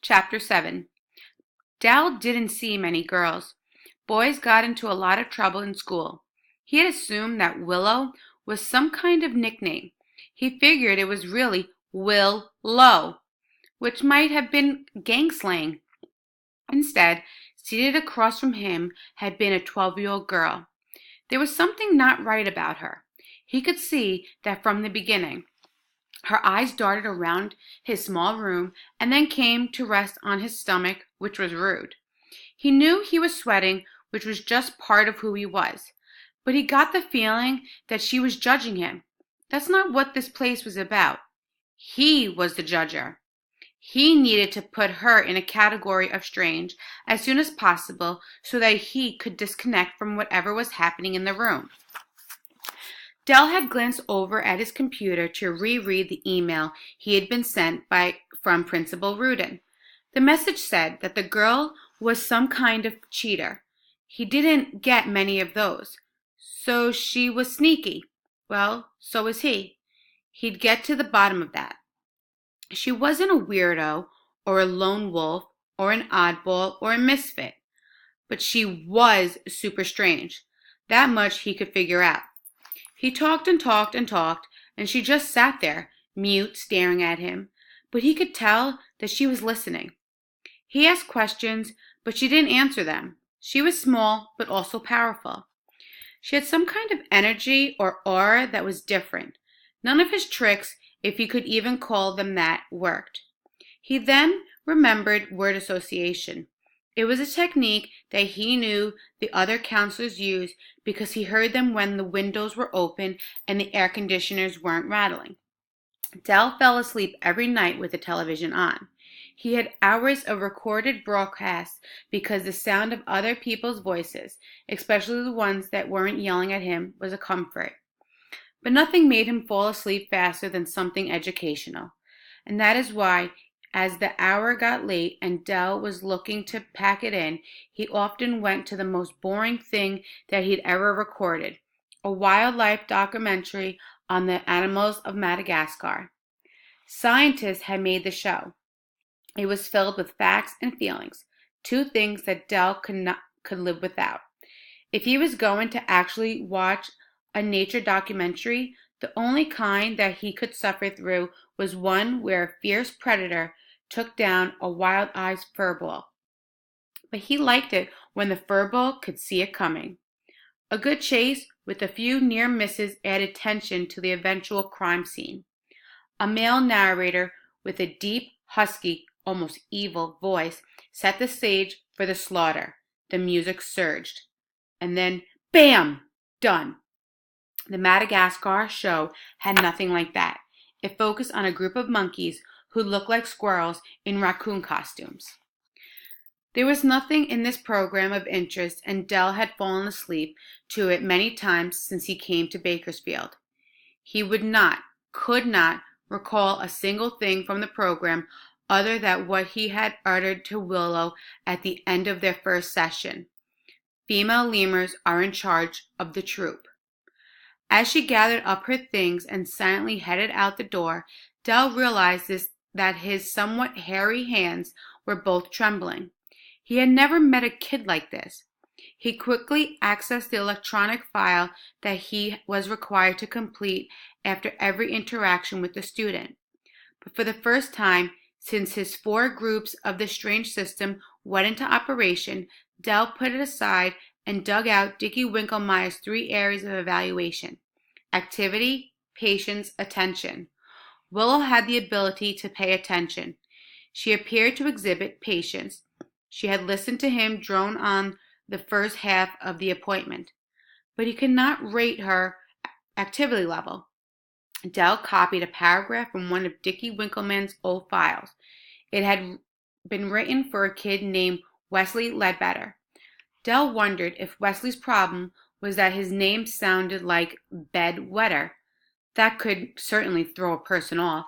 Chapter 7. Dal didn't see many girls. Boys got into a lot of trouble in school. He had assumed that Willow was some kind of nickname. He figured it was really Will-Low, which might have been gang slang. Instead, seated across from him had been a 12-year-old girl. There was something not right about her. He could see that from the beginning. Her eyes darted around his small room and then came to rest on his stomach, which was rude. He knew he was sweating, which was just part of who he was. But he got the feeling that she was judging him. That's not what this place was about. He was the judger. He needed to put her in a category of strange as soon as possible so that he could disconnect from whatever was happening in the room. Dell had glanced over at his computer to reread the email he had been sent from Principal Rudin. The message said that the girl was some kind of cheater. He didn't get many of those. So she was sneaky. Well, so was he. He'd get to the bottom of that. She wasn't a weirdo or a lone wolf or an oddball or a misfit. But she was super strange. That much he could figure out. He talked and talked and talked, and she just sat there, mute, staring at him, but he could tell that she was listening. He asked questions, but she didn't answer them. She was small, but also powerful. She had some kind of energy or aura that was different. None of his tricks, if you could even call them that, worked. He then remembered word association. It was a technique that he knew the other counselors used because he heard them when the windows were open and the air conditioners weren't rattling. Dell fell asleep every night with the television on. He had hours of recorded broadcasts because the sound of other people's voices, especially the ones that weren't yelling at him, was a comfort. But nothing made him fall asleep faster than something educational. And that is why, as the hour got late and Dell was looking to pack it in, he often went to the most boring thing that he'd ever recorded, a wildlife documentary on the animals of Madagascar. Scientists had made the show. It was filled with facts and feelings, two things that Dell could live without. If he was going to actually watch a nature documentary, the only kind that he could suffer through was one where a fierce predator took down a wild-eyed furball. But he liked it when the furball could see it coming. A good chase with a few near misses added tension to the eventual crime scene. A male narrator with a deep, husky, almost evil voice set the stage for the slaughter. The music surged. And then, bam! Done. The Madagascar show had nothing like that. It focused on a group of monkeys who looked like squirrels in raccoon costumes. There was nothing in this program of interest, and Dell had fallen asleep to it many times since he came to Bakersfield. He could not recall a single thing from the program other than what he had uttered to Willow at the end of their first session. Female lemurs are in charge of the troop. As she gathered up her things and silently headed out the door, Dell realized that his somewhat hairy hands were both trembling. He had never met a kid like this. He quickly accessed the electronic file that he was required to complete after every interaction with the student. But for the first time since his 4 groups of the strange system went into operation, Dell put it aside and dug out Dickie Winklemeyer's 3 areas of evaluation: activity, patience, attention. Willow had the ability to pay attention. She appeared to exhibit patience. She had listened to him drone on the first half of the appointment, but he could not rate her activity level. Dell copied a paragraph from one of Dickie Winkleman's old files. It had been written for a kid named Wesley Ledbetter. Dell wondered if Wesley's problem was that his name sounded like bedwetter. That could certainly throw a person off.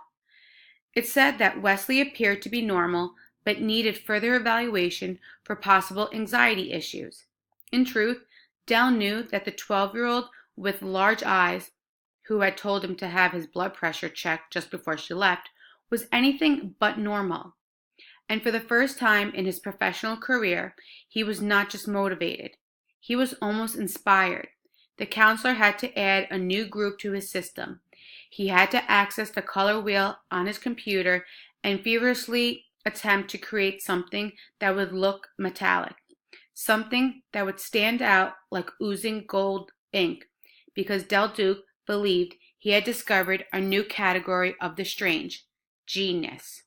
It said that Wesley appeared to be normal, but needed further evaluation for possible anxiety issues. In truth, Dell knew that the 12-year-old with large eyes, who had told him to have his blood pressure checked just before she left, was anything but normal. And for the first time in his professional career, he was not just motivated, he was almost inspired. The counselor had to add a new group to his system. He had to access the color wheel on his computer and feverishly attempt to create something that would look metallic, something that would stand out like oozing gold ink, because Del Duke believed he had discovered a new category of the strange: genius.